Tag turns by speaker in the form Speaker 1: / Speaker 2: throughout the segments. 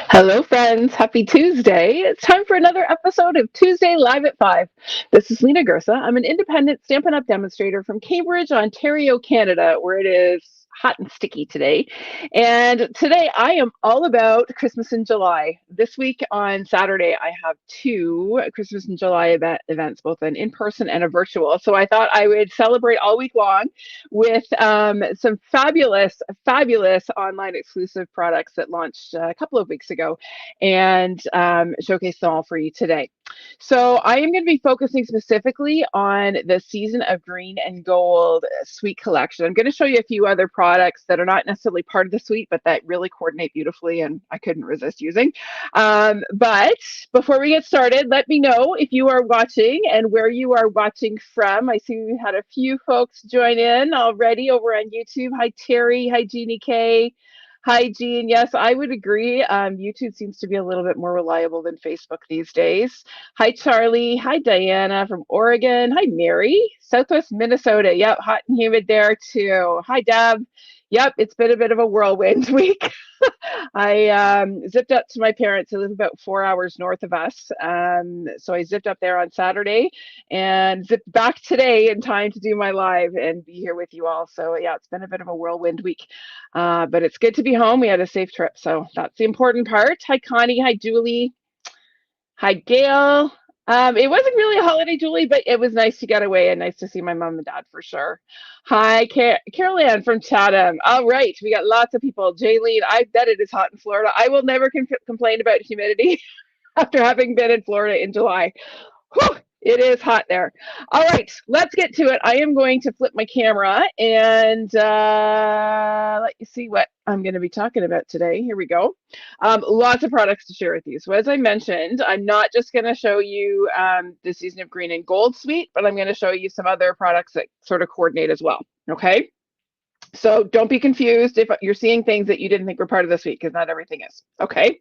Speaker 1: Hello, friends. Happy Tuesday. It's time for another episode of Tuesday Live at 5. This is Lena Gersa. I'm an independent Stampin' Up! Demonstrator from Cambridge, Ontario, Canada, where it is hot and sticky today. And today I am all about Christmas in July. This week on Saturday, I have two Christmas in July events, both an in person and a virtual. So I thought I would celebrate all week long with some fabulous online exclusive products that launched a couple of weeks ago and showcase them all for you today. So I am going to be focusing specifically on the Season of Green and Gold suite collection. I'm going to show you a few other products that are not necessarily part of the suite, but that really coordinate beautifully and I couldn't resist using. But before we get started, let me know if you are watching and where you are watching from. I see we had a few folks join in already over on YouTube. Hi, Terry. Hi, Jeannie K. Hi, Jean. Yes, I would agree. YouTube seems to be a little bit more reliable than Facebook these days. Hi, Charlie. Hi, Diana from Oregon. Hi, Mary. Southwest Minnesota. Yep, hot and humid there too. Hi, Deb. Yep, it's been a bit of a whirlwind week. I zipped up to my parents who live about 4 hours north of us. So I zipped up there on Saturday and zipped back today in time to do my live and be here with you all. So yeah, it's been a bit of a whirlwind week, but it's good to be home. We had a safe trip, so that's the important part. Hi, Connie. Hi, Julie. Hi, Gail. It wasn't really a holiday, Julie, but it was nice to get away and nice to see my mom and dad for sure. Hi, Carol Ann from Chatham. All right, we got lots of people. Jaylene, I bet it is hot in Florida. I will never complain about humidity after having been in Florida in July. Whew, it is hot there. All right, let's get to it. I am going to flip my camera and let you see what I'm going to be talking about today. Here we go. Lots of products to share with you. So as I mentioned, I'm not just going to show you the Season of Green and Gold suite, but I'm going to show you some other products that sort of coordinate as well. Okay. So don't be confused if you're seeing things that you didn't think were part of the suite, because not everything is. Okay.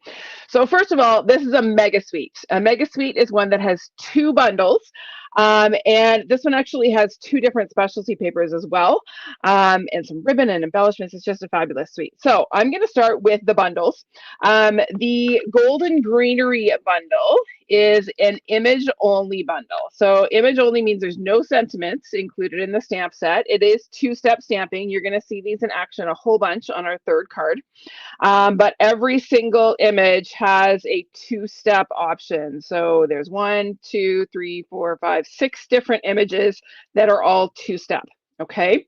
Speaker 1: So first of all, this is a mega suite. A mega suite is one that has two bundles. And this one actually has two different specialty papers as well, and some ribbon and embellishments. It's just a fabulous suite. So I'm going to start with the bundles. The Golden Greenery bundle is an image only bundle. So image only means there's no sentiments included in the stamp set. It is two-step stamping. You're going to see these in action a whole bunch on our third card. But every single image has a two-step option. So there's 1, 2, 3, 4, 5, 6 different images that are all two-step. Okay.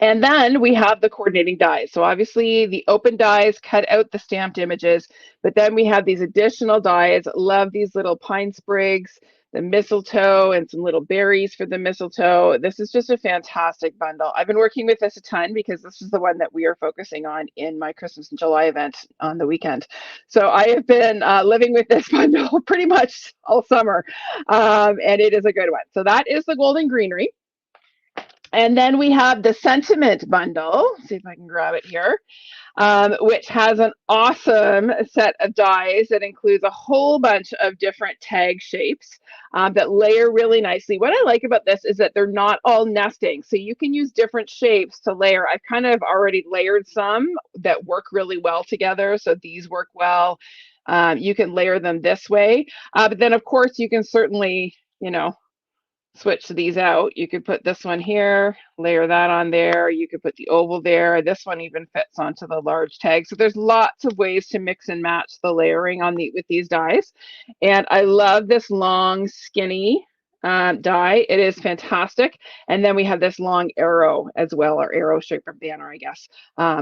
Speaker 1: And then we have the coordinating dies. So obviously the open dies cut out the stamped images, but then we have these additional dies. Love these little pine sprigs, the mistletoe, and some little berries for the mistletoe. This is just a fantastic bundle. I've been working with this a ton because this is the one that we are focusing on in my Christmas in July event on the weekend. So I have been living with this bundle pretty much all summer, and it is a good one. So that is the Golden Greenery. And then we have the Sentiment bundle. See if I can grab it here, which has an awesome set of dies that includes a whole bunch of different tag shapes that layer really nicely. What I like about this is that they're not all nesting. So you can use different shapes to layer. I've kind of already layered some that work really well together. So these work well. You can layer them this way. But then, of course, you can certainly, switch these out. You could put this one here, layer that on there. You could put the oval there. This one even fits onto the large tag. So there's lots of ways to mix and match the layering with these dies. And I love this long, skinny die. It is fantastic. And then we have this long arrow as well, or arrow shaped banner, I guess,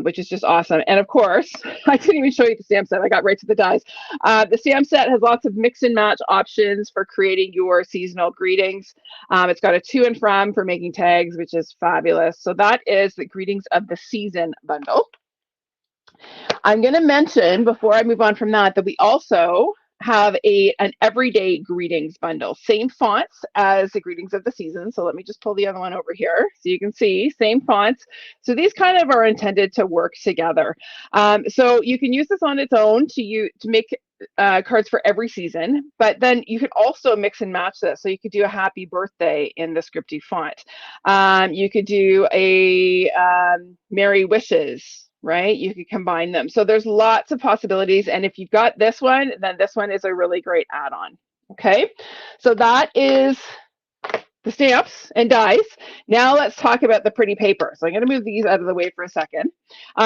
Speaker 1: which is just awesome. And of course, I didn't even show you the stamp set. I got right to the dies. The stamp set has lots of mix and match options for creating your seasonal greetings. It's got a to and from for making tags, which is fabulous. So that is the Greetings of the Season bundle. I'm going to mention before I move on from that we also have an everyday greetings bundle, same fonts as the Greetings of the Season. So let me just pull the other one over here so you can see same fonts. So these kind of are intended to work together. So you can use this on its own to make cards for every season, but then you could also mix and match this. So you could do a happy birthday in the scripty font. You could do a Merry Wishes right? You could combine them. So there's lots of possibilities. And if you've got this one, then this one is a really great add-on. Okay, so that is the stamps and dies. Now let's talk about the pretty paper. So I'm going to move these out of the way for a second.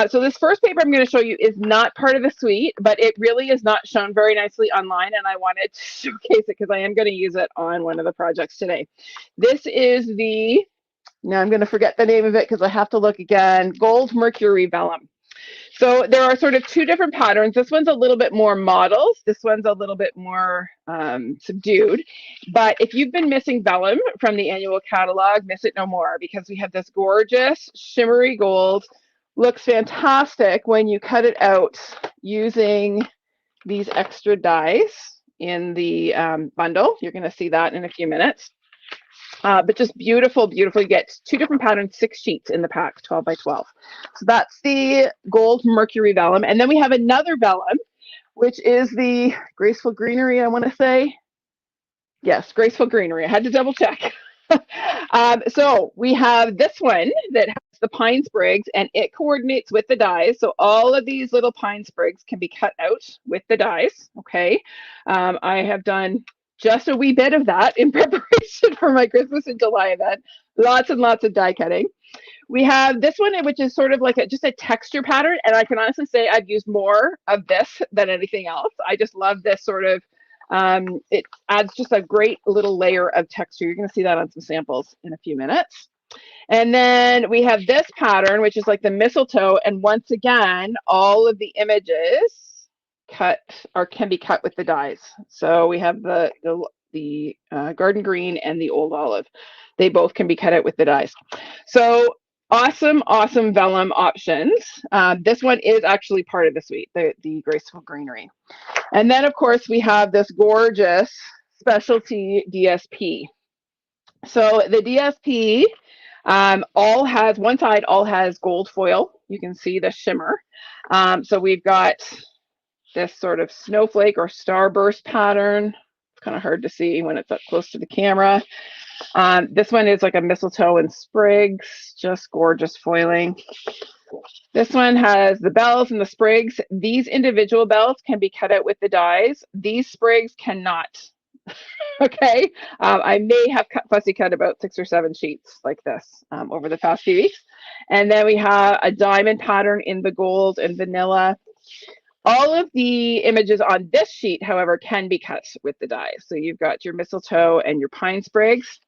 Speaker 1: So this first paper I'm going to show you is not part of the suite, but it really is not shown very nicely online, and I wanted to showcase it because I am going to use it on one of the projects today. This is the, now I'm going to forget the name of it because I have to look again, Gold Mercury Vellum. So there are sort of two different patterns. This one's a little bit more models. This one's a little bit more subdued. But if you've been missing vellum from the annual catalog, miss it no more, because we have this gorgeous shimmery gold. Looks fantastic when you cut it out using these extra dies in the bundle. You're going to see that in a few minutes. But just beautiful, beautiful. You get two different patterns, 6 sheets in the pack, 12 by 12. So that's the Gold Mercury Vellum. And then we have another vellum, which is the Graceful Greenery, I want to say. Yes, Graceful Greenery. I had to double check. So we have this one that has the pine sprigs, and it coordinates with the dies. So all of these little pine sprigs can be cut out with the dies. Okay. I have done just a wee bit of that in preparation for my Christmas in July event. Lots and lots of die cutting. We have this one, which is sort of like just a texture pattern. And I can honestly say I've used more of this than anything else. I just love this sort of, it adds just a great little layer of texture. You're going to see that on some samples in a few minutes. And then we have this pattern, which is like the mistletoe. And once again, all of the images can be cut with the dies. So we have the garden green and the old olive. They both can be cut out with the dies. So awesome, awesome vellum options. This one is actually part of the suite, the Graceful Greenery. And then of course we have this gorgeous specialty DSP. So the DSP all has, one side all has gold foil. You can see the shimmer. So we've got this sort of snowflake or starburst pattern. It's kind of hard to see when it's up close to the camera. This one is like a mistletoe and sprigs, just gorgeous foiling. This one has the bells and the sprigs. These individual bells can be cut out with the dies. These sprigs cannot. Okay, I may have fussy cut about 6 or 7 sheets like this over the past few weeks. And then we have a diamond pattern in the gold and vanilla. All of the images on this sheet, however, can be cut with the dies. So you've got your mistletoe and your pine sprigs.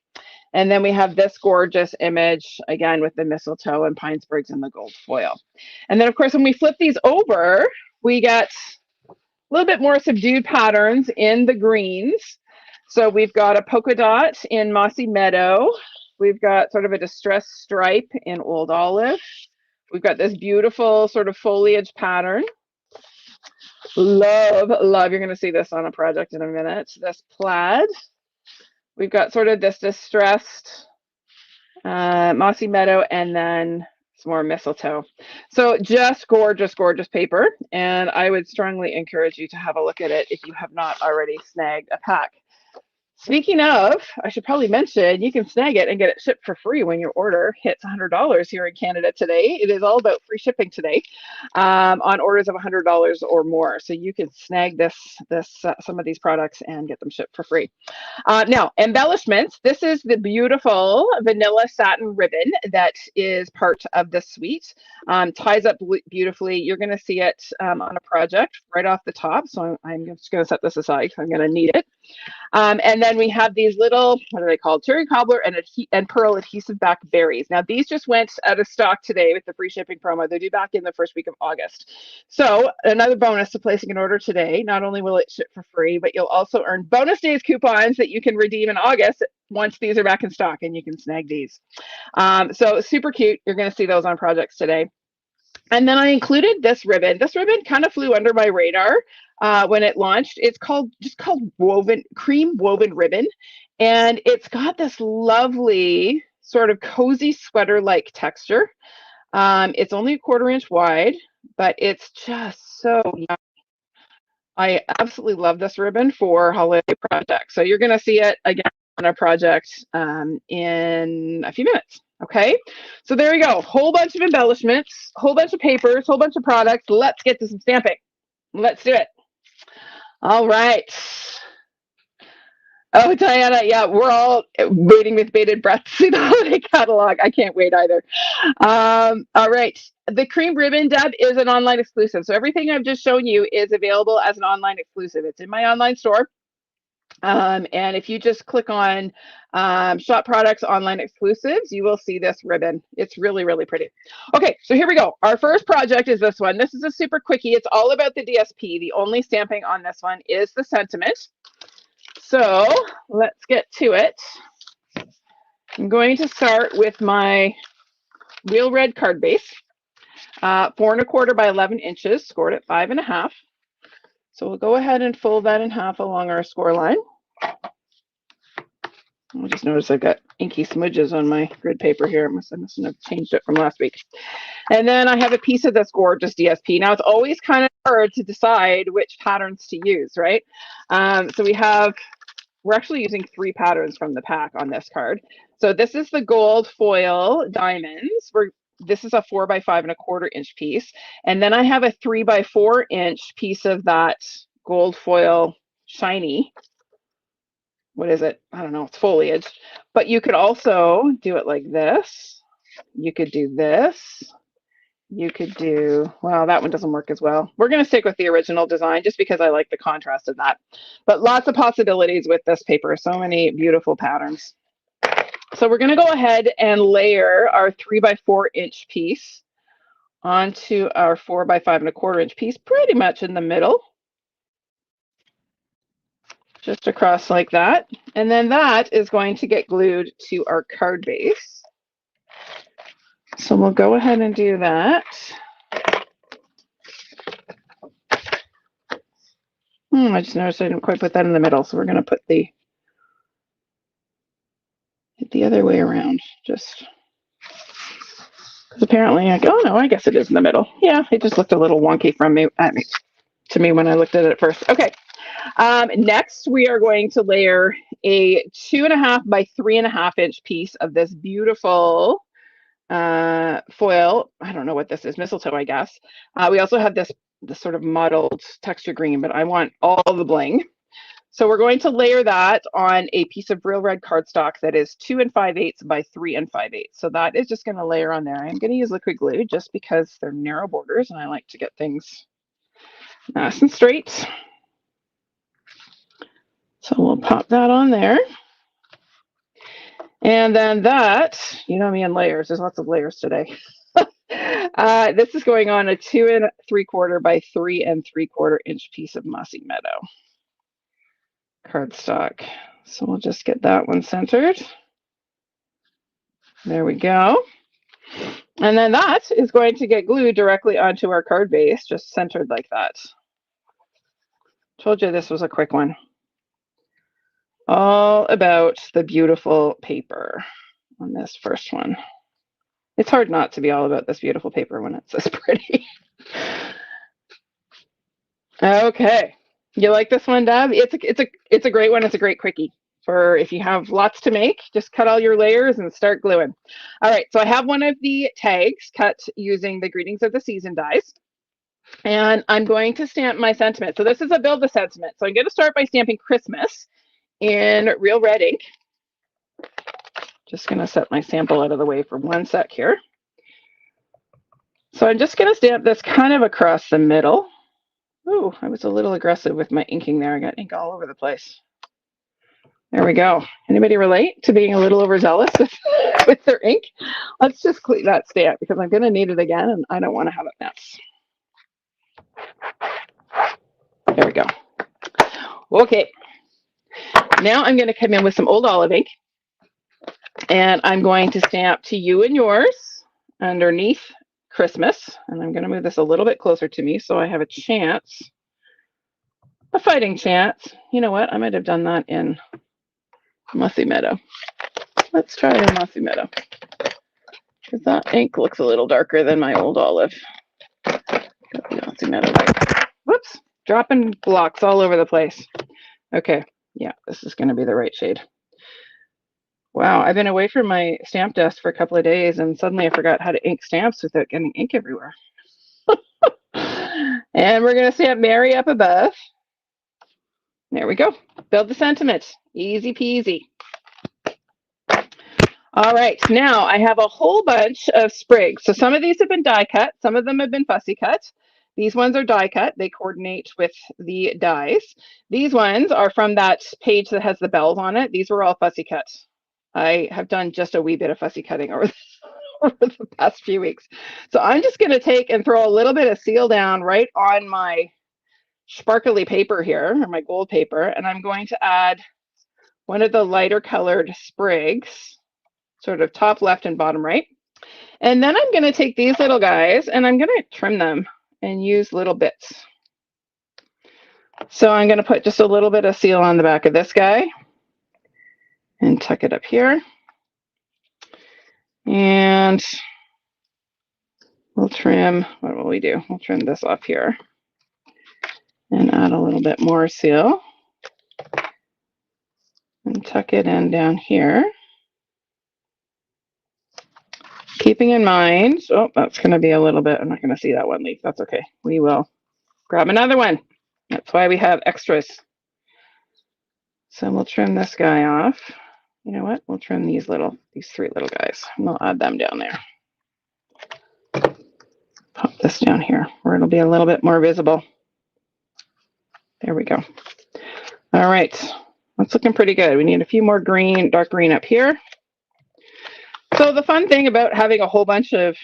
Speaker 1: And then we have this gorgeous image, again, with the mistletoe and pine sprigs and the gold foil. And then, of course, when we flip these over, we get a little bit more subdued patterns in the greens. So we've got a polka dot in Mossy Meadow. We've got sort of a distressed stripe in Old Olive. We've got this beautiful sort of foliage pattern. Love, love. You're going to see this on a project in a minute. This plaid. We've got sort of this distressed Mossy Meadow, and then some more mistletoe. So just gorgeous, gorgeous paper. And I would strongly encourage you to have a look at it if you have not already snagged a pack. Speaking of, I should probably mention, you can snag it and get it shipped for free when your order hits $100 here in Canada today. It is all about free shipping today on orders of $100 or more. So you can snag some of these products and get them shipped for free. Now, embellishments. This is the beautiful vanilla satin ribbon that is part of the suite. Ties up beautifully. You're going to see it on a project right off the top. So I'm just going to set this aside because I'm going to need it. And then we have these little, what are they called? Cherry cobbler and pearl adhesive back berries. Now these just went out of stock today with the free shipping promo. They're due back in the first week of August. So another bonus to placing an order today. Not only will it ship for free, but you'll also earn bonus days coupons that you can redeem in August once these are back in stock, and you can snag these. So super cute. You're going to see those on projects today. And then I included this ribbon. This ribbon kind of flew under my radar when it launched. It's just called cream woven ribbon. And it's got this lovely sort of cozy sweater-like texture. It's only 1/4 inch wide, but it's just so yummy. I absolutely love this ribbon for holiday projects. So you're going to see it again on a project in a few minutes. Okay, so there we go. Whole bunch of embellishments, whole bunch of papers, whole bunch of products. Let's get to some stamping. Let's do it. All right. Oh, Diana, yeah, we're all waiting with bated breath to see the holiday catalog. I can't wait either. All right. The cream ribbon, Deb, is an online exclusive. So everything I've just shown you is available as an online exclusive. It's in my online store. And if you just click on Shop Products Online Exclusives, you will see this ribbon. It's really, really pretty. Okay, so here we go. Our first project is this one. This is a super quickie. It's all about the DSP. The only stamping on this one is the sentiment. So let's get to it. I'm going to start with my real red card base, 4 1/4 by 11 inches, scored at 5 1/2. So we'll go ahead and fold that in half along our score line. I just noticed I've got inky smudges on my grid paper here. I must have changed it from last week. And then I have a piece of this gorgeous DSP. Now it's always kind of hard to decide which patterns to use, right? So we're actually using 3 patterns from the pack on this card. So this is the gold foil diamonds. This is a 4 by 5 1/4 inch piece. And then I have a 3 by 4 inch piece of that gold foil shiny. What is it? I don't know. It's foliage. But you could also do it like this. You could do this. You could do, well, that one doesn't work as well. We're going to stick with the original design just because I like the contrast of that. But lots of possibilities with this paper. So many beautiful patterns. So we're going to go ahead and layer our 3 by 4 inch piece onto our 4 by 5 1/4 inch piece, pretty much in the middle. Just across like that. And then that is going to get glued to our card base. So we'll go ahead and do that. I just noticed I didn't quite put that in the middle, so we're going to put the other way around. Just because apparently, oh no, I guess it is in the middle. Yeah, it just looked a little wonky to me when I looked at it first. Okay. Next, we are going to layer a 2 1/2 by 3 1/2 inch piece of this beautiful foil. I don't know what this is, mistletoe, I guess. We also have this sort of mottled texture green, but I want all the bling. So we're going to layer that on a piece of real red cardstock that is 2 5/8 by 3 5/8. So that is just going to layer on there. I'm going to use liquid glue just because they're narrow borders and I like to get things nice and straight. So we'll pop that on there. And then that, you know me and layers, there's lots of layers today. This is going on a 2 3/4 by 3 3/4 inch piece of Mossy Meadow cardstock. So we'll just get that one centered. There we go. And then that is going to get glued directly onto our card base, just centered like that. Told you this was a quick one. All about the beautiful paper on this first one. It's hard not to be all about this beautiful paper when it's this pretty. Okay, you like this one, Deb? It's a great one. It's a great quickie for if you have lots to make. Just cut all your layers and start gluing. All right, so I have one of the tags cut using the Greetings of the Season dies, and I'm going to stamp my sentiment. So this is a build a sentiment. So I'm going to start by stamping Christmas in real red ink. Just going to set my sample out of the way for 1 sec here. So I'm just going to stamp this kind of across the middle. Ooh, I was a little aggressive with my inking there. I got ink all over the place. There we go. Anybody relate to being a little overzealous with their ink? Let's just clean that stamp because I'm going to need it again and I don't want to have it mess. There we go. Okay. Now I'm going to come in with some old olive ink and I'm going to stamp to you and yours underneath Christmas. And I'm going to move this a little bit closer to me so I have a chance, a fighting chance. You know what? I might have done that in Mossy Meadow. Let's try it in Mossy Meadow because that ink looks a little darker than my old olive. Mossy Meadow white. Whoops, dropping blocks all over the place. Okay, yeah, this is going to be the right shade. Wow, I've been away from my stamp desk for a couple of days and suddenly I forgot how to ink stamps without getting ink everywhere. And we're going to stamp Mary up above. There we go. Build the sentiment. Easy peasy. All right, now I have a whole bunch of sprigs. So some of these have been die cut, some of them have been fussy cut. These ones are die cut. They coordinate with the dies. These ones are from that page that has the bells on it. These were all fussy cut. I have done just a wee bit of fussy cutting over the past few weeks. So I'm just going to take and throw a little bit of seal down right on my sparkly paper here, or my gold paper, and I'm going to add one of the lighter colored sprigs, sort of top left and bottom right. And then I'm going to take these little guys and I'm going to trim them and use little bits. So I'm going to put just a little bit of seal on the back of this guy and tuck it up here. And we'll trim, what will we do? We'll trim this off here and add a little bit more seal and tuck it in down here. Keeping in mind, oh, that's going to be a little bit, I'm not going to see that one leaf. That's okay. We will grab another one. That's why we have extras. So we'll trim this guy off. You know what? We'll trim these three little guys. And we'll add them down there. Pop this down here where it'll be a little bit more visible. There we go. All right. That's looking pretty good. We need a few more green, dark green up here. So the fun thing about having a whole bunch of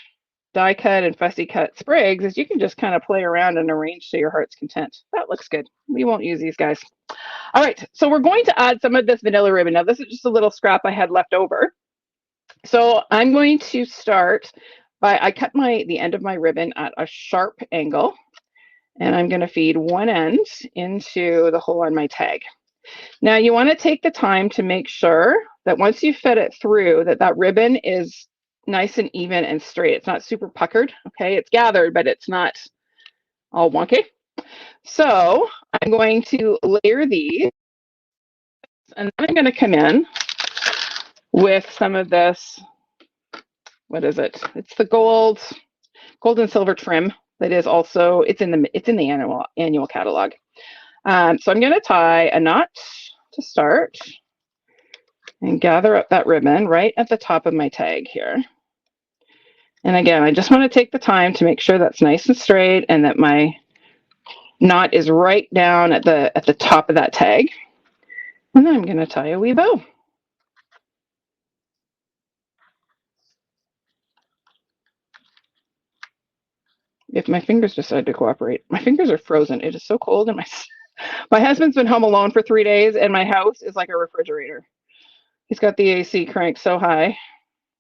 Speaker 1: die cut and fussy cut sprigs is you can just kind of play around and arrange to your heart's content. That looks good. We won't use these guys. All right, so we're going to add some of this vanilla ribbon. Now this is just a little scrap I had left over. So I'm going to start by, I cut the end of my ribbon at a sharp angle, and I'm going to feed one end into the hole on my tag. Now you want to take the time to make sure that once you fed it through, that ribbon is nice and even and straight. It's not super puckered, okay? It's gathered, but it's not all wonky. So I'm going to layer these, and then I'm going to come in with some of this, what is it? It's the gold and silver trim that is also, it's in the annual catalog. So I'm going to tie a knot to start and gather up that ribbon right at the top of my tag here. And again, I just want to take the time to make sure that's nice and straight and that my knot is right down at the top of that tag. And then I'm going to tie a wee bow. If my fingers decide to cooperate. My fingers are frozen. It is so cold, and my husband's been home alone for 3 days, and my house is like a refrigerator. He's got the AC cranked so high.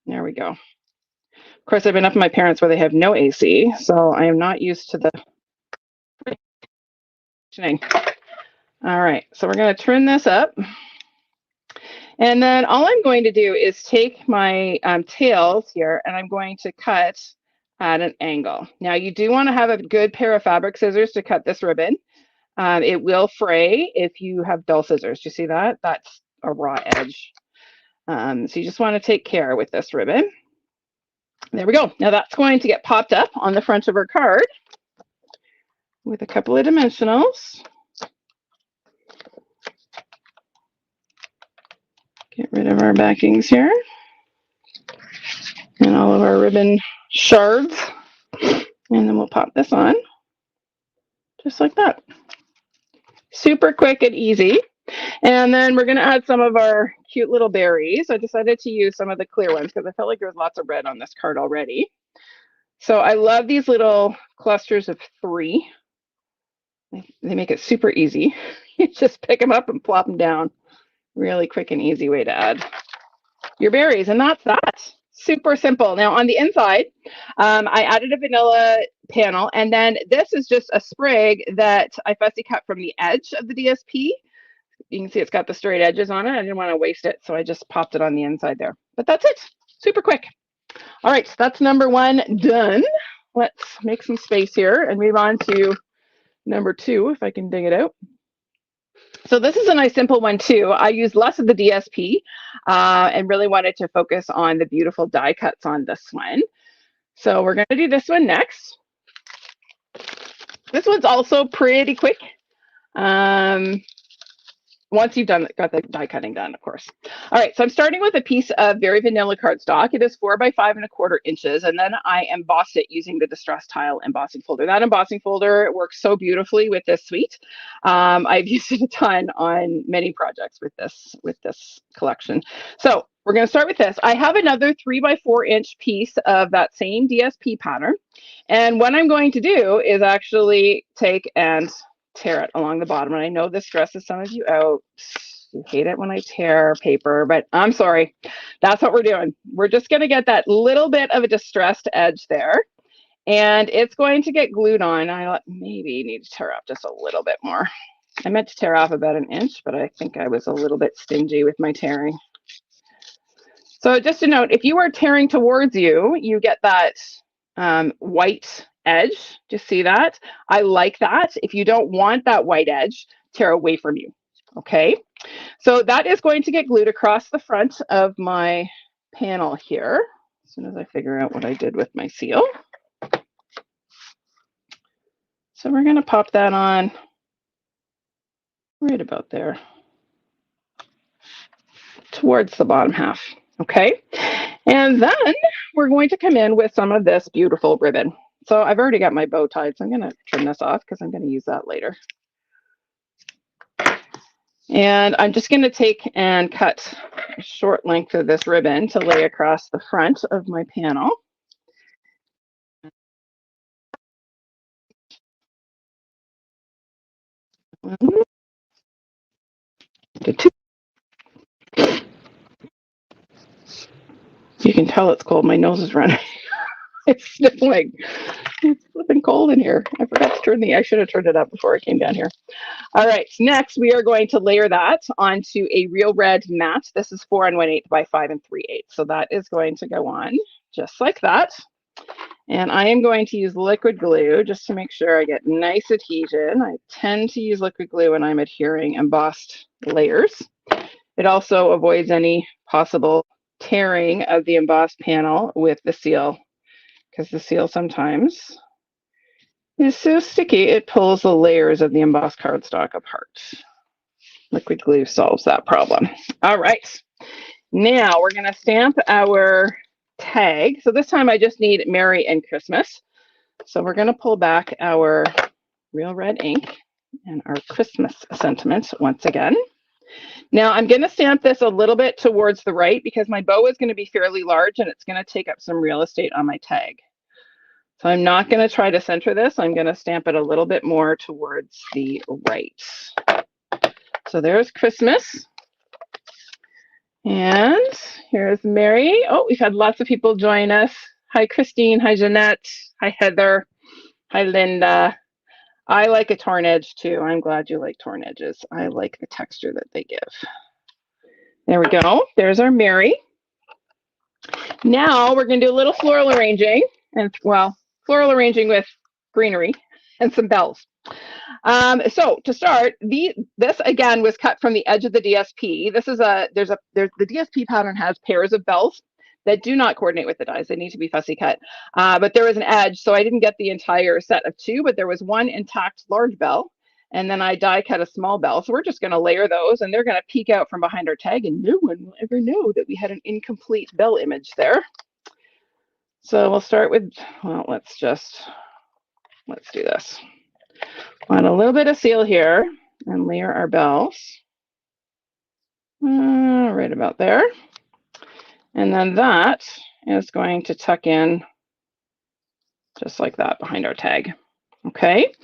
Speaker 1: There we go. Of course, I've been up at my parents' where they have no AC, so I am not used to the. All right, so we're going to trim this up. And then all I'm going to do is take my tails here, and I'm going to cut at an angle. Now, you do want to have a good pair of fabric scissors to cut this ribbon. It will fray if you have dull scissors. Do you see that? That's a raw edge. So you just want to take care with this ribbon. There we go. Now that's going to get popped up on the front of our card with a couple of dimensionals. Get rid of our backings here and all of our ribbon shards. And then we'll pop this on just like that. Super quick and easy. And then we're going to add some of our cute little berries. I decided to use some of the clear ones because I felt like there was lots of red on this card already. So I love these little clusters of 3. They make it super easy. You just pick them up and plop them down. Really quick and easy way to add your berries. And that's that. Super simple. Now on the inside, I added a vanilla panel. And then this is just a sprig that I fussy cut from the edge of the DSP. You can see it's got the straight edges on it. I didn't want to waste it, so I just popped it on the inside there. But that's it. Super quick. All right, so that's number 1 done. Let's make some space here and move on to number 2, if I can dig it out. So this is a nice simple one too. I used less of the DSP and really wanted to focus on the beautiful die cuts on this one. So we're going to do this one next. This one's also pretty quick. Once you've got the die cutting done, of course. All right, so I'm starting with a piece of very vanilla cardstock. It is 4 by 5¼ inches, and then I embossed it using the Distress Tile embossing folder. That embossing folder works so beautifully with this suite. I've used it a ton on many projects with this collection. So we're going to start with this. I have another 3 by 4 inch piece of that same DSP pattern, and what I'm going to do is actually take and tear it along the bottom. And I know this stresses some of you out. You hate it when I tear paper, but I'm sorry. That's what we're doing. We're just going to get that little bit of a distressed edge there, and it's going to get glued on. I maybe need to tear off just a little bit more. I meant to tear off about 1 inch, but I think I was a little bit stingy with my tearing. So just a note, if you are tearing towards you, you get that white edge. Do you see that? I like that. If you don't want that white edge, tear away from you. Okay, so that is going to get glued across the front of my panel here as soon as I figure out what I did with my seal. So we're going to pop that on right about there towards the bottom half. Okay, and then we're going to come in with some of this beautiful ribbon. So I've already got my bow tied, so I'm going to trim this off because I'm going to use that later. And I'm just going to take and cut a short length of this ribbon to lay across the front of my panel. You can tell it's cold. My nose is running. It's sniffling. It's flipping cold in here. I forgot to turn I should have turned it up before I came down here. All right, next we are going to layer that onto a real red mat. This is 4 1/8 by 5 3/8. So that is going to go on just like that. And I am going to use liquid glue just to make sure I get nice adhesion. I tend to use liquid glue when I'm adhering embossed layers. It also avoids any possible tearing of the embossed panel with the seal, because the seal sometimes is so sticky it pulls the layers of the embossed cardstock apart. Liquid glue solves that problem. All right, now we're going to stamp our tag. So this time I just need Merry and Christmas. So we're going to pull back our real red ink and our Christmas sentiment once again. Now I'm going to stamp this a little bit towards the right because my bow is going to be fairly large and it's going to take up some real estate on my tag. So I'm not going to try to center this. I'm going to stamp it a little bit more towards the right. So there's Christmas. And here's Merry. Oh, we've had lots of people join us. Hi, Christine. Hi, Jeanette. Hi, Heather. Hi, Linda. I like a torn edge too. I'm glad you like torn edges. I like the texture that they give. There we go. There's our Merry. Now we're going to do a little floral arranging, and well, floral arranging with greenery and some bells. So to start, this again was cut from the edge of the DSP. This is the DSP pattern has pairs of bells that do not coordinate with the dies. They need to be fussy cut. But there was an edge, so I didn't get the entire set of 2, but there was one intact large bell, and then I die cut a small bell. So we're just going to layer those, and they're going to peek out from behind our tag, and no one will ever know that we had an incomplete bell image there. So we'll start with, well, let's do this. Want a little bit of seal here and layer our bells right about there. And then that is going to tuck in just like that behind our tag. Okay,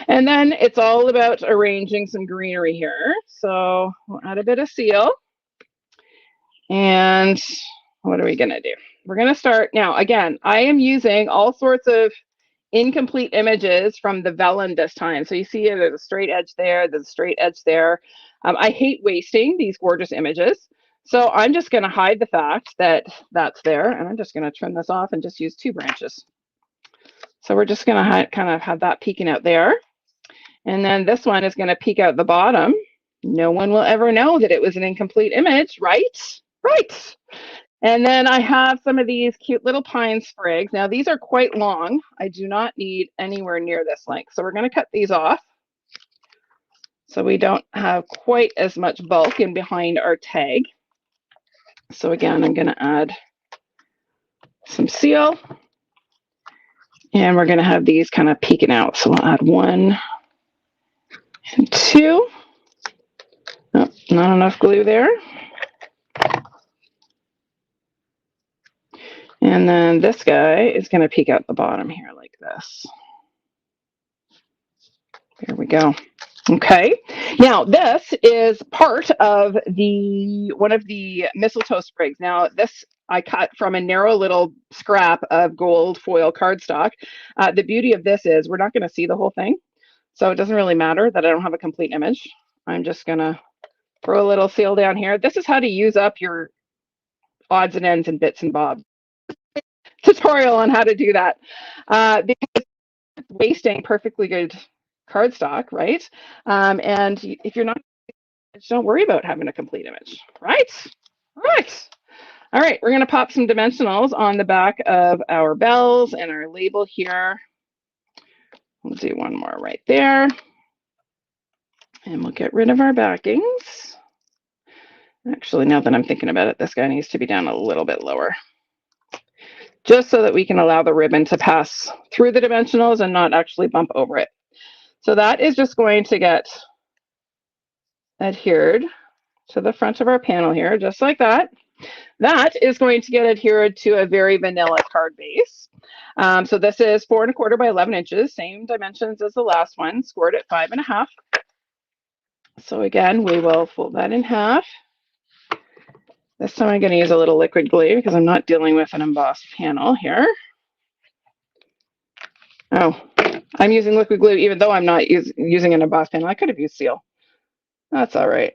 Speaker 1: and then it's all about arranging some greenery here. So we'll add a bit of seal. And what are we going to do? We're going to start now. Again, I am using all sorts of incomplete images from the vellum this time. So you see there's a straight edge there, there's a straight edge there. I hate wasting these gorgeous images. So I'm just going to hide the fact that that's there, and I'm just going to trim this off and just use 2 branches. So we're just going to kind of have that peeking out there. And then this one is going to peek out the bottom no one will ever know that it was an incomplete image, right? Right. And then I have some of these cute little pine sprigs. Now these are quite long. I do not need anywhere near this length. So we're going to cut these off so we don't have quite as much bulk in behind our tag. So again, I'm going to add some seal. And we're going to have these kind of peeking out. So we'll add 1 and 2. Oh, not enough glue there. And then this guy is going to peek out the bottom here like this. There we go. Okay. Now this is part of one of the mistletoe sprigs. Now this I cut from a narrow little scrap of gold foil cardstock. The beauty of this is we're not going to see the whole thing. So it doesn't really matter that I don't have a complete image. I'm just going to throw a little seal down here. This is how to use up your odds and ends and bits and bobs. Tutorial on how to do that. Because wasting perfectly good cardstock, right? And if you're not, don't worry about having a complete image, right? Right. All right, we're going to pop some dimensionals on the back of our bells and our label here. We'll do one more right there. And we'll get rid of our backings. Actually, now that I'm thinking about it, this guy needs to be down a little bit lower, just so that we can allow the ribbon to pass through the dimensionals and not actually bump over it. So that is just going to get adhered to the front of our panel here, just like that. That is going to get adhered to a very vanilla card base. So this is 4 1/4 by 11 inches, same dimensions as the last one, scored at 5 1/2. So again, we will fold that in half. This time I'm going to use a little liquid glue because I'm not dealing with an embossed panel here. Oh, I'm using liquid glue even though I'm not using an embossed panel. I could have used seal. That's all right.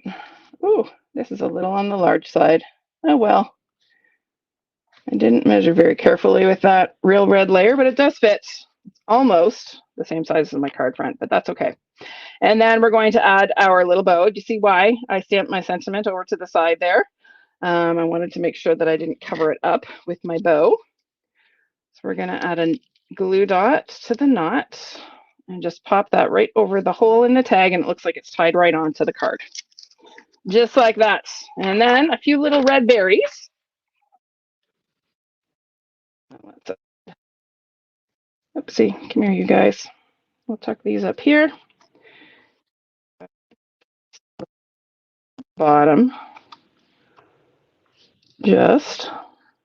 Speaker 1: Ooh, this is a little on the large side. Oh well. I didn't measure very carefully with that real red layer, but it does fit. It's almost the same size as my card front, but that's okay. And then we're going to add our little bow. Do you see why I stamped my sentiment over to the side there? I wanted to make sure that I didn't cover it up with my bow. So we're going to add a glue dot to the knot and just pop that right over the hole in the tag, and it looks like it's tied right onto the card. Just like that. And then a few little red berries. Oopsie, come here, you guys. We'll tuck these up here. Bottom. Just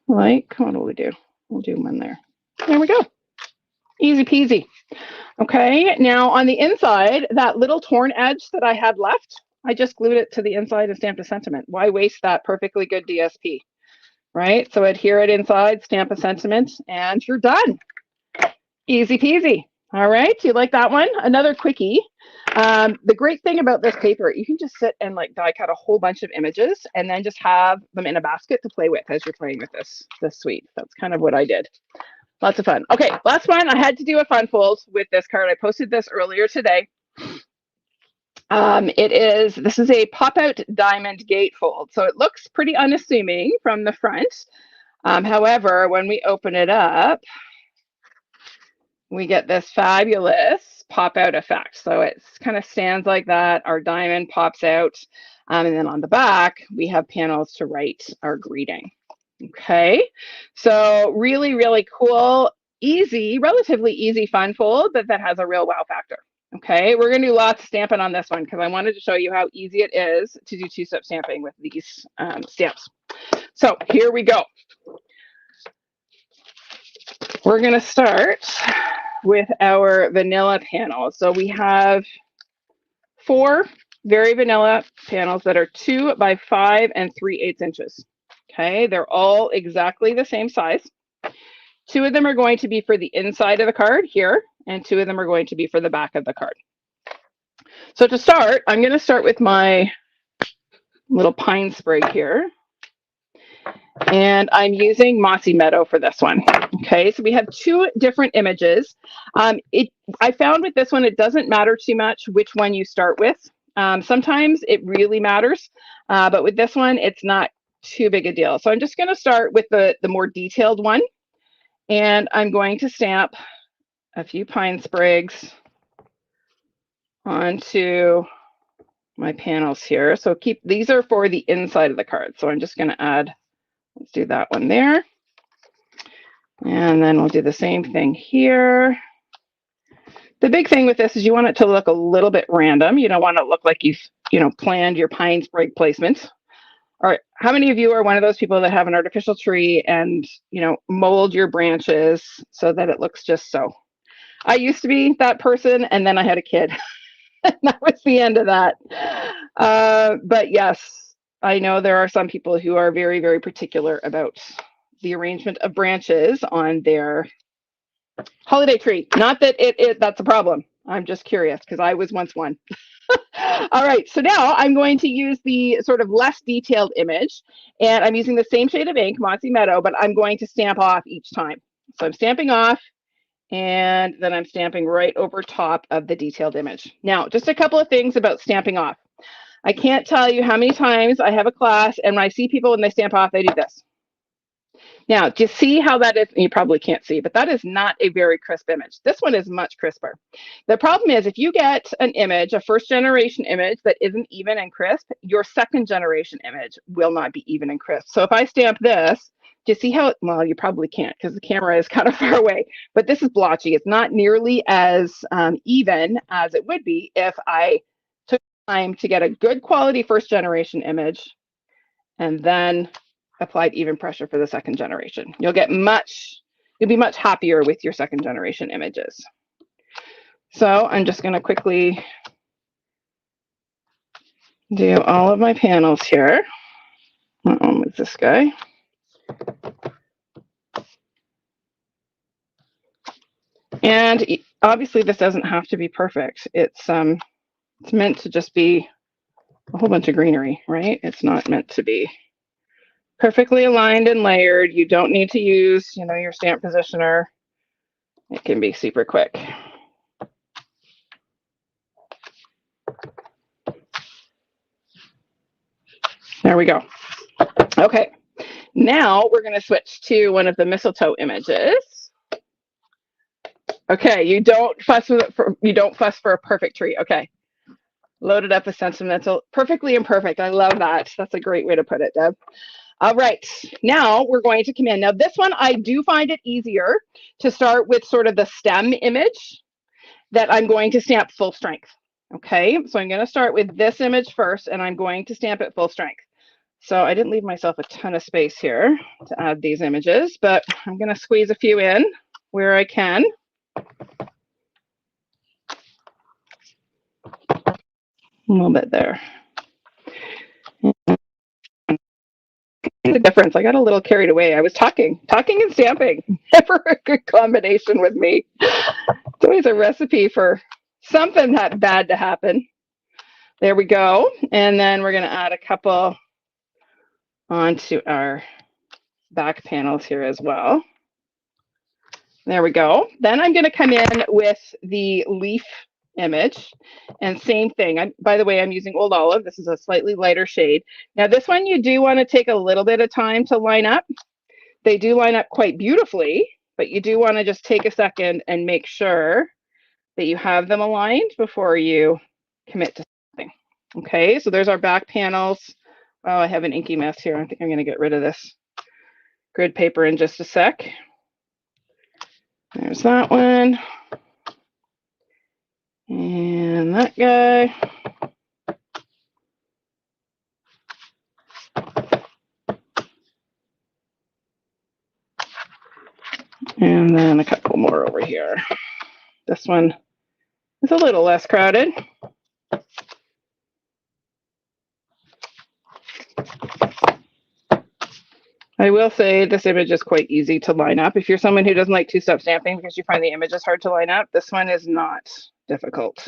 Speaker 1: like, what will we do? We'll do one there. There we go. Easy peasy. Okay, now on the inside, that little torn edge that I had left, I just glued it to the inside and stamped a sentiment. Why waste that perfectly good DSP, right? So adhere it inside, stamp a sentiment, and you're done. Easy peasy. All right, you like that one? Another quickie. The great thing about this paper, you can just sit and like die cut a whole bunch of images and then just have them in a basket to play with as you're playing with this suite. That's kind of what I did. Lots of fun. Okay, last one. I had to do a fun fold with this card. I posted this earlier today. This is a pop-out diamond gatefold. So it looks pretty unassuming from the front. However, when we open it up, we get this fabulous pop-out effect. So it kind of stands like that. Our diamond pops out. And then on the back, we have panels to write our greeting. Okay, so really, really cool, easy, relatively easy fun fold, but that has a real wow factor. Okay, we're gonna do lots of stamping on this one because I wanted to show you how easy it is to do two-step stamping with these stamps. So here we go. We're gonna start with our vanilla panel. So we have 4 very vanilla panels that are 2 by 5 3/8 inches. Okay, they're all exactly the same size. 2 of them are going to be for the inside of the card here, and 2 of them are going to be for the back of the card. So to start, I'm going to start with my little pine sprig here. And I'm using Mossy Meadow for this one. Okay, so we have 2 different images. I found with this one, it doesn't matter too much which one you start with. Sometimes it really matters, but with this one, it's not too big a deal. So I'm just going to start with the more detailed one, and I'm going to stamp a few pine sprigs onto my panels here. So these are for the inside of the card. So I'm just going to add, let's do that one there. And then we'll do the same thing here. The big thing with this is you want it to look a little bit random. You don't want it to look like you've, planned your pine sprig placement. All right, how many of you are one of those people that have an artificial tree and, mold your branches so that it looks just so? I used to be that person, and then I had a kid. That was the end of that. But yes, I know there are some people who are very, very particular about the arrangement of branches on their holiday tree. Not that that's a problem. I'm just curious because I was once one. All right, so now I'm going to use the sort of less detailed image, and I'm using the same shade of ink, Mossy Meadow, but I'm going to stamp off each time. So I'm stamping off, and then I'm stamping right over top of the detailed image. Now, just a couple of things about stamping off. I can't tell you how many times I have a class, and when I see people when they stamp off, they do this. Now, do you see how that is? You probably can't see, but that is not a very crisp image. This one is much crisper. The problem is if you get an image, a first generation image that isn't even and crisp, your second generation image will not be even and crisp. So if I stamp this, do you see how, well, you probably can't because the camera is kind of far away, but this is blotchy. It's not nearly as even as it would be if I took time to get a good quality first generation image and then applied even pressure for the second generation. You'll be much happier with your second generation images. So I'm just going to quickly do all of my panels here. I'll move this guy. And obviously this doesn't have to be perfect. It's meant to just be a whole bunch of greenery, right? It's not meant to be perfectly aligned and layered. You don't need to use, your stamp positioner. It can be super quick. There we go. Okay, now we're going to switch to one of the mistletoe images. Okay, you don't fuss for a perfect tree. Okay, loaded up with sentimental, perfectly imperfect. I love that. That's a great way to put it, Deb. All right, now we're going to come in. Now this one, I do find it easier to start with sort of the stem image that I'm going to stamp full strength. Okay, so I'm going to start with this image first, and I'm going to stamp it full strength. So I didn't leave myself a ton of space here to add these images, but I'm going to squeeze a few in where I can. A little bit there. The difference, I got a little carried away. I was talking and stamping. Never a good combination with me. It's always a recipe for something that bad to happen. There we go. And then we're going to add a couple onto our back panels here as well. There we go. Then I'm going to come in with the leaf image, and same thing. By the way, I'm using Old Olive. This is a slightly lighter shade. Now this one you do want to take a little bit of time to line up. They do line up quite beautifully, but you do want to just take a second and make sure that you have them aligned before you commit to something. Okay, so there's our back panels. Oh, I have an inky mess here. I think I'm going to get rid of this grid paper in just a sec. There's that one. And that guy. And then a couple more over here. This one is a little less crowded. I will say this image is quite easy to line up. If you're someone who doesn't like two-step stamping because you find the images hard to line up, this one is not difficult.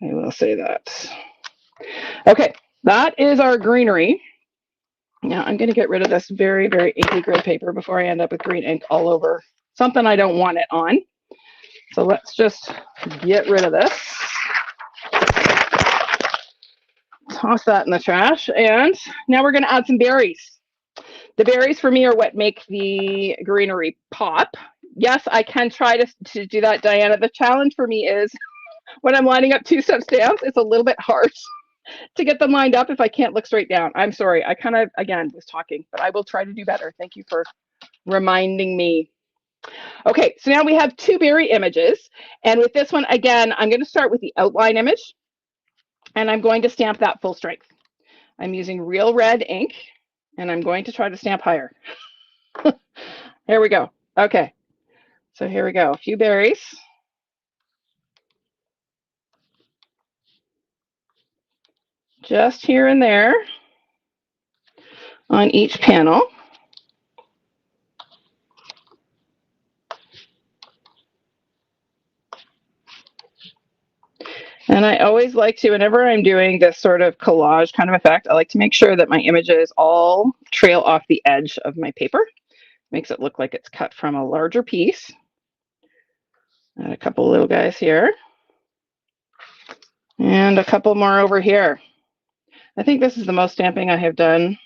Speaker 1: I will say that. Okay, that is our greenery. Now I'm going to get rid of this very, very inky grid paper before I end up with green ink all over something I don't want it on. So let's just get rid of this. toss that in the trash. And now we're going to add some berries. The berries for me are what make the greenery pop. Yes, I can try to do that, Diana. The challenge for me is when I'm lining up two-step stamps, it's a little bit hard to get them lined up if I can't look straight down. I'm sorry. I kind of, again, was talking, but I will try to do better. Thank you for reminding me. Okay, so now we have two berry images. And with this one, again, I'm going to start with the outline image. And I'm going to stamp that full strength. I'm using real red ink, and I'm going to try to stamp higher. Here we go. Okay, so here we go. A few berries. Just here and there on each panel. And I always like to, whenever I'm doing this sort of collage kind of effect, I like to make sure that my images all trail off the edge of my paper. Makes it look like it's cut from a larger piece. And a couple little guys here. And a couple more over here. I think this is the most stamping I have done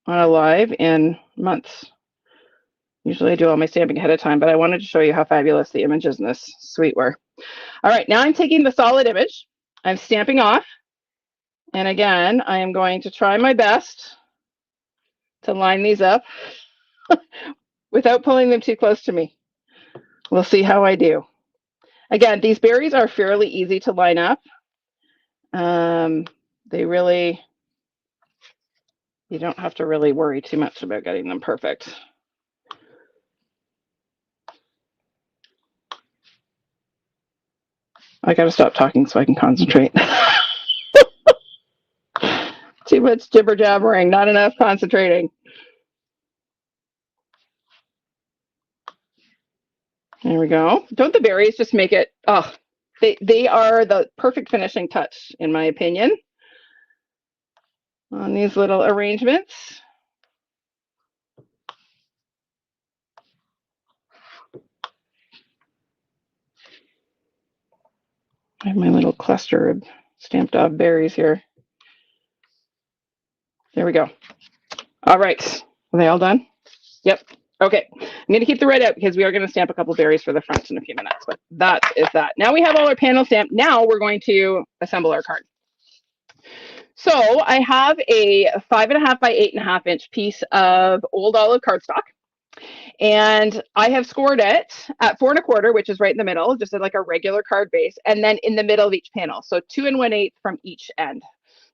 Speaker 1: on a live in months. Usually I do all my stamping ahead of time, but I wanted to show you how fabulous the images in this suite were. All right, now I'm taking the solid image. I'm stamping off. And again, I am going to try my best to line these up without pulling them too close to me. We'll see how I do. Again, these berries are fairly easy to line up. They really, you don't have to really worry too much about getting them perfect. I gotta stop talking so I can concentrate. Too much jibber jabbering, not enough concentrating. There we go. Don't the berries just make it, oh, they are the perfect finishing touch, in my opinion, on these little arrangements. I have my little cluster of stamped off berries here. There we go. All right. Are they all done? Yep. Okay. I'm going to keep the red out because we are going to stamp a couple berries for the front in a few minutes. But that is that. Now we have all our panel stamped. Now we're going to assemble our card. So I have a 5.5 by 8.5 inch piece of old olive cardstock. And I have scored it at 4 1/4, which is right in the middle, just like a regular card base, and then in the middle of each panel. So 2 1/8 from each end.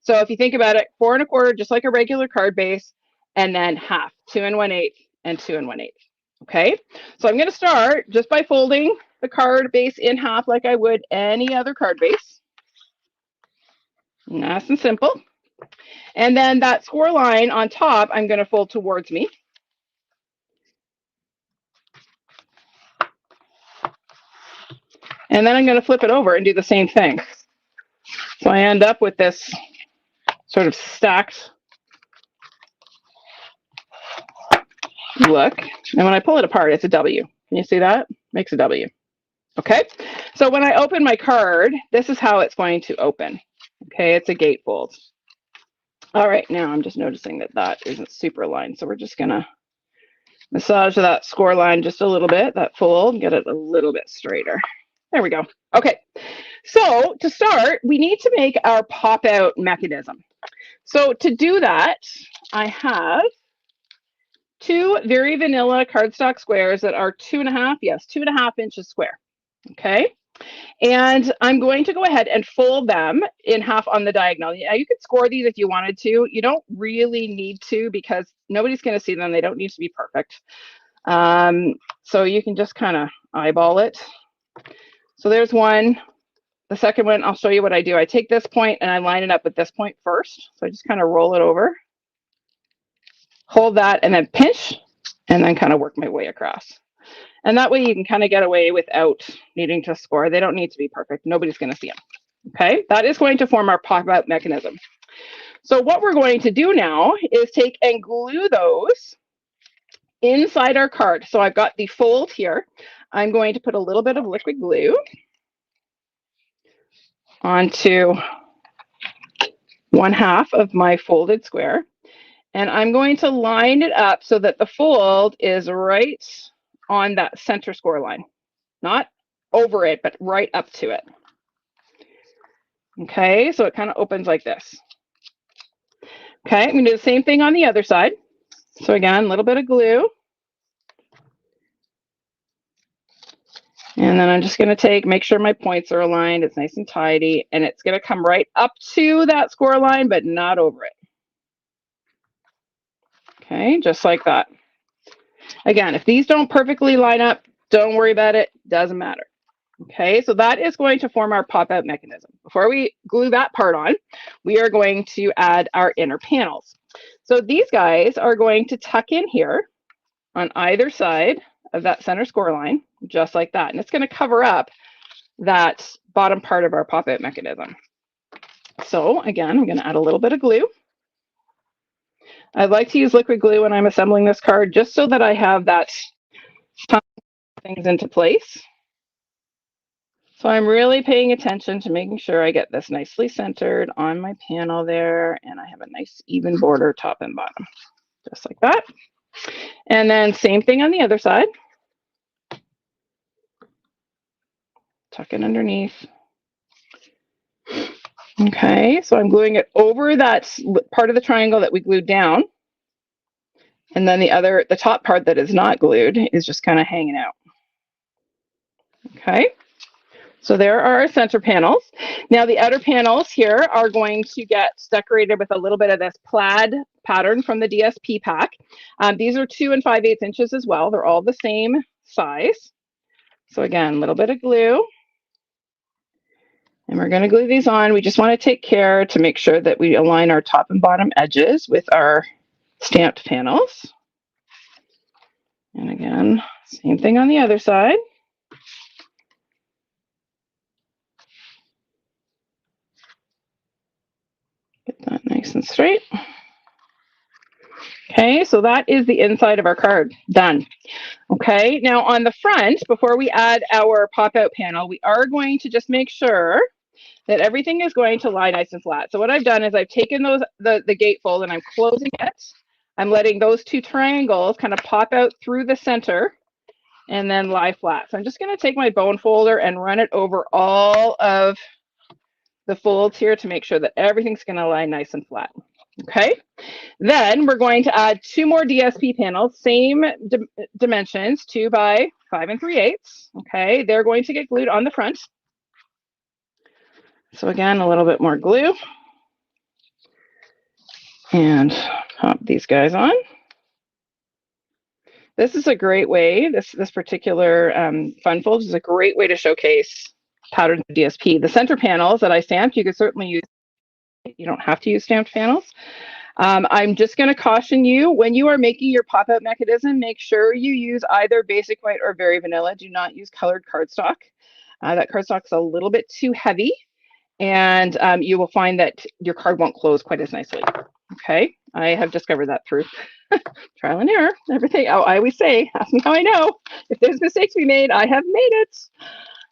Speaker 1: So if you think about it, 4 1/4, just like a regular card base, and then half, 2 1/8 and 2 1/8. Okay, so I'm going to start just by folding the card base in half like I would any other card base. Nice and simple. And then that score line on top, I'm going to fold towards me. And then I'm going to flip it over and do the same thing. So I end up with this sort of stacked look. And when I pull it apart, it's a W. Can you see that? Makes a W. Okay. So when I open my card, this is how it's going to open. Okay. It's a gatefold. All right. Now I'm just noticing that that isn't super aligned. So we're just going to massage that score line just a little bit, that fold, get it a little bit straighter. There we go. Okay. So to start, we need to make our pop out mechanism. So to do that, I have 2 very vanilla cardstock squares that are 2.5, yes, 2.5 inches square. Okay. And I'm going to go ahead and fold them in half on the diagonal. Yeah, you could score these if you wanted to. You don't really need to because nobody's going to see them. They don't need to be perfect. So you can just kind of eyeball it. So there's one. The second one, I'll show you what I do. I take this point and I line it up with this point first. So I just kind of roll it over, hold that, and then pinch, and then kind of work my way across. And that way you can kind of get away without needing to score. They don't need to be perfect. Nobody's going to see them. Okay, that is going to form our pop-out mechanism. So what we're going to do now is take and glue those inside our card. So I've got the fold here. I'm going to put a little bit of liquid glue onto 1/2 of my folded square, and I'm going to line it up so that the fold is right on that center score line, not over it, but right up to it. Okay, so it kind of opens like this. Okay, I'm going to do the same thing on the other side. So again, a little bit of glue. And then I'm just going to make sure my points are aligned. It's nice and tidy. And it's going to come right up to that score line, but not over it. Okay, just like that. Again, if these don't perfectly line up, don't worry about it. Doesn't matter. Okay, so that is going to form our pop-out mechanism. Before we glue that part on, we are going to add our inner panels. So these guys are going to tuck in here on either side of that center score line, just like that. And it's going to cover up that bottom part of our pop-out mechanism. So again, I'm going to add a little bit of glue. I like to use liquid glue when I'm assembling this card, just so that I have that things into place. So I'm really paying attention to making sure I get this nicely centered on my panel there, and I have a nice even border top and bottom, just like that. And then same thing on the other side. Tuck it underneath. Okay, so I'm gluing it over that part of the triangle that we glued down. And then the top part that is not glued is just kind of hanging out. Okay, so there are our center panels. Now the outer panels here are going to get decorated with a little bit of this plaid pattern from the DSP pack. These are 2 5/8 inches as well. They're all the same size. So again, a little bit of glue. And we're going to glue these on. We just want to take care to make sure that we align our top and bottom edges with our stamped panels. And again, same thing on the other side. Get that nice and straight. Okay, so that is the inside of our card. Done. Okay, now on the front, before we add our pop-out panel, we are going to just make sure that everything is going to lie nice and flat. So what I've done is I've taken the gatefold and I'm closing it. I'm letting those 2 triangles kind of pop out through the center and then lie flat. So I'm just going to take my bone folder and run it over all of the folds here to make sure that everything's going to lie nice and flat. Okay, then we're going to add 2 more DSP panels, same dimensions, 2 by 5 3/8. Okay, they're going to get glued on the front. So again, a little bit more glue. And pop these guys on. This is a great way, this particular fun fold is a great way to showcase patterned DSP. The center panels that I stamped, you could certainly use. You don't have to use stamped panels. I'm just going to caution you, when you are making your pop-out mechanism, make sure you use either basic white or very vanilla. Do not use colored cardstock. That cardstock is a little bit too heavy, and you will find that your card won't close quite as nicely. Okay, I have discovered that through trial and error. Everything. Oh, I always say, ask me how I know. If there's mistakes we made, I have made it.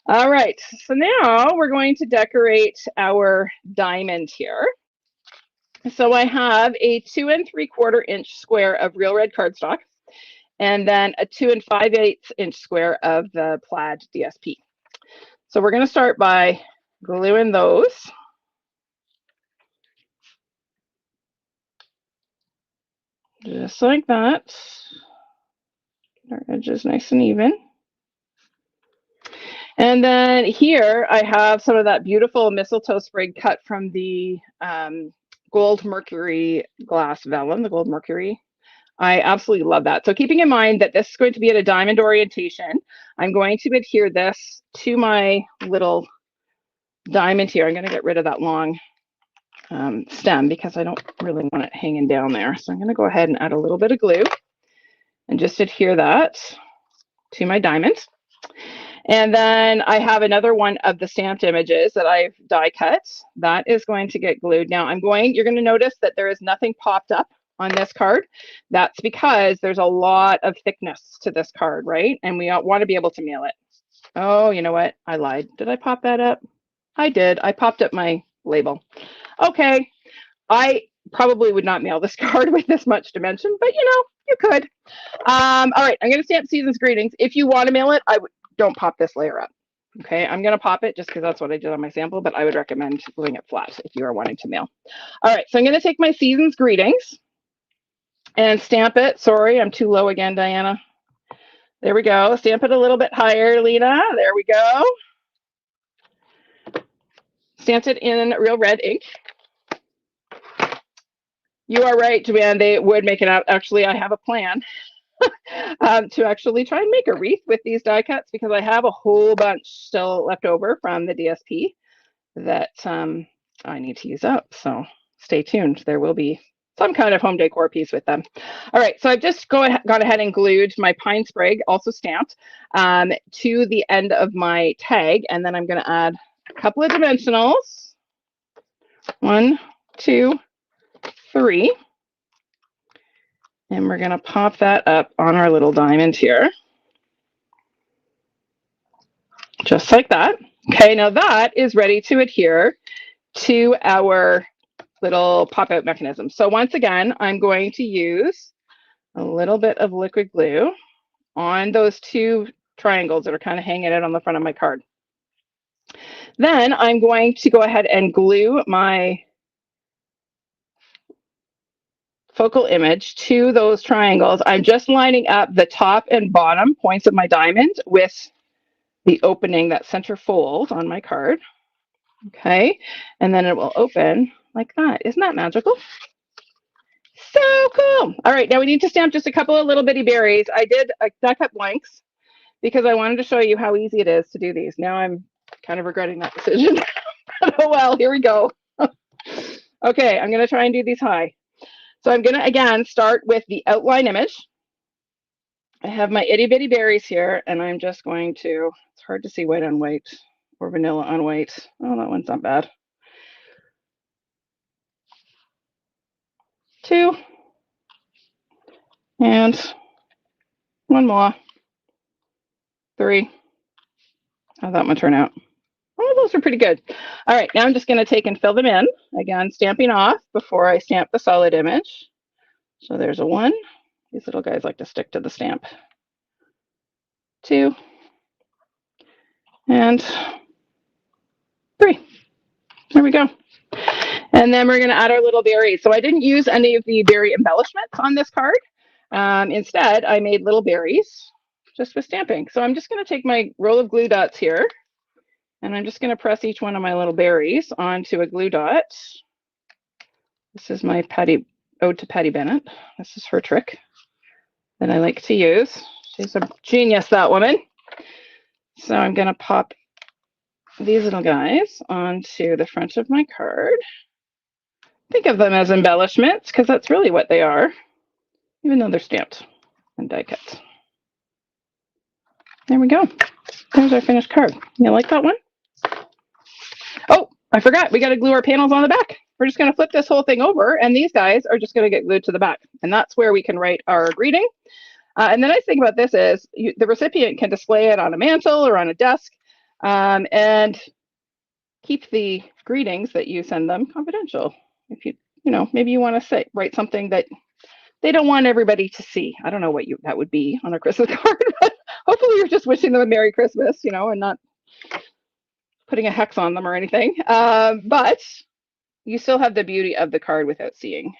Speaker 1: All right, so now we're going to decorate our diamond here. So I have a 2 3/4 inch square of real red cardstock, and then a 2 5/8 inch square of the plaid DSP. So we're going to start by gluing those. Just like that. Our edges nice and even. And then here I have some of that beautiful mistletoe sprig cut from the Gold Mercury glass vellum, the Gold Mercury. I absolutely love that. So keeping in mind that this is going to be at a diamond orientation, I'm going to adhere this to my little diamond here. I'm going to get rid of that long stem because I don't really want it hanging down there. So I'm going to go ahead and add a little bit of glue and just adhere that to my diamond. And then I have another one of the stamped images that I've die cut. That is going to get glued. Now you're going to notice that there is nothing popped up on this card. That's because there's a lot of thickness to this card, right? And we want to be able to mail it. Oh, you know what? I lied. Did I pop that up? I did. I popped up my label. Okay. I probably would not mail this card with this much dimension, but you could. All right, I'm going to stamp Season's Greetings. If you want to mail it, don't pop this layer up. Okay, I'm going to pop it just because that's what I did on my sample, but I would recommend gluing it flat if you are wanting to mail. All right, so I'm going to take my Season's Greetings and stamp it. Sorry, I'm too low again, Diana. There we go. Stamp it a little bit higher, Lena. There we go. Stamped it in real red ink. You are right, Joanne. They would make it out. Actually, I have a plan to actually try and make a wreath with these die cuts because I have a whole bunch still left over from the DSP that I need to use up. So stay tuned. There will be some kind of home decor piece with them. All right, so I've just gone ahead and glued my pine sprig, also stamped, to the end of my tag, and then I'm going to add a couple of dimensionals. 1, 2, 3. And we're going to pop that up on our little diamond here. Just like that. Okay, now that is ready to adhere to our little pop-out mechanism. So once again, I'm going to use a little bit of liquid glue on those 2 triangles that are kind of hanging out on the front of my card. Then I'm going to go ahead and glue my focal image to those triangles. I'm just lining up the top and bottom points of my diamond with the opening, that center fold on my card. Okay, and then it will open like that. Isn't that magical? So cool. All right, now we need to stamp just a couple of little bitty berries. I did die cut blanks because I wanted to show you how easy it is to do these. Now I'm kind of regretting that decision. Oh well, here we go. Okay, I'm going to try and do these high. So I'm going to, again, start with the outline image. I have my itty bitty berries here, and I'm just going to, it's hard to see white on white or vanilla on white. Oh, that one's not bad. 2. And 1 more. 3. How'd that one turn out? Oh, those are pretty good. All right, now I'm just going to take and fill them in. Again, stamping off before I stamp the solid image. So there's a 1. These little guys like to stick to the stamp. 2. And 3. There we go. And then we're going to add our little berries. So I didn't use any of the berry embellishments on this card. Instead, I made little berries just with stamping. So I'm just going to take my roll of glue dots here, and I'm just going to press each one of my little berries onto a glue dot. This is my ode to Patty Bennett. This is her trick that I like to use. She's a genius, that woman. So I'm going to pop these little guys onto the front of my card. Think of them as embellishments because that's really what they are, even though they're stamped and die cut. There we go. There's our finished card. You like that one? Oh, I forgot. We got to glue our panels on the back. We're just going to flip this whole thing over, and these guys are just going to get glued to the back. And that's where we can write our greeting. And the nice thing about this is the recipient can display it on a mantle or on a desk and keep the greetings that you send them confidential. If maybe you want to write something that they don't want everybody to see. I don't know what that would be on a Christmas card, but hopefully you're just wishing them a Merry Christmas, and not putting a hex on them or anything. But you still have the beauty of the card without seeing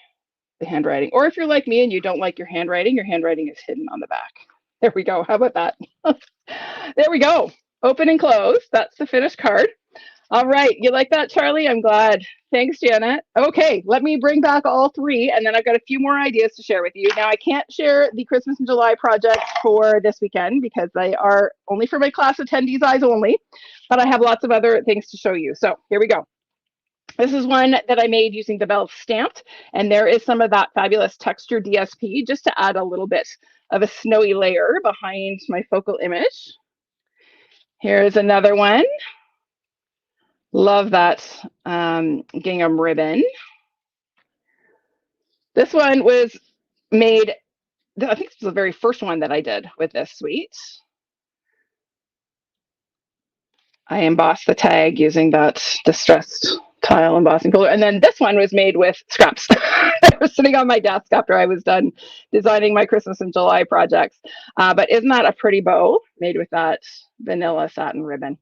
Speaker 1: the handwriting. Or if you're like me and you don't like your handwriting is hidden on the back. There we go. How about that? There we go. Open and close. That's the finished card. All right. You like that, Charlie? I'm glad. Thanks, Janet. Okay, let me bring back all 3, and then I've got a few more ideas to share with you. Now, I can't share the Christmas in July projects for this weekend because they are only for my class attendees eyes only, but I have lots of other things to show you. So here we go. This is one that I made using the Belle Stamped, and there is some of that fabulous texture DSP just to add a little bit of a snowy layer behind my focal image. Here's another one. Love that gingham ribbon. This one was made, I think this was the very first one that I did with this suite. I embossed the tag using that distressed tile embossing puller. And then this one was made with scraps that were sitting on my desk after I was done designing my Christmas in July projects. But isn't that a pretty bow made with that vanilla satin ribbon?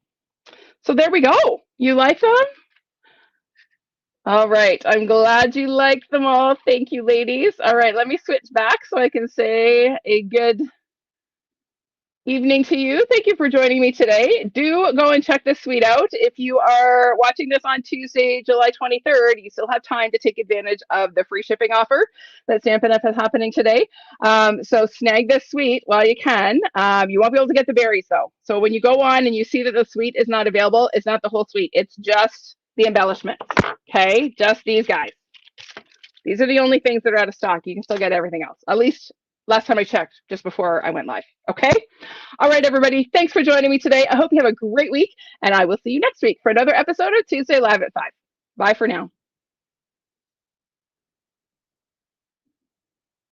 Speaker 1: So there we go. You like them? All right. I'm glad you liked them all. Thank you, ladies. All right. Let me switch back so I can say a good evening to you. Thank you for joining me today. Do go and check this suite out. If you are watching this on Tuesday, July 23rd, you still have time to take advantage of the free shipping offer that Stampin' Up! Is happening today. So snag this suite while you can. You won't be able to get the berries though. So when you go on and you see that the suite is not available, it's not the whole suite. It's just the embellishments. Okay, just these guys. These are the only things that are out of stock. You can still get everything else. At least last time I checked, just before I went live. Okay? All right, everybody. Thanks for joining me today. I hope you have a great week, and I will see you next week for another episode of Tuesday Live at 5. Bye for now.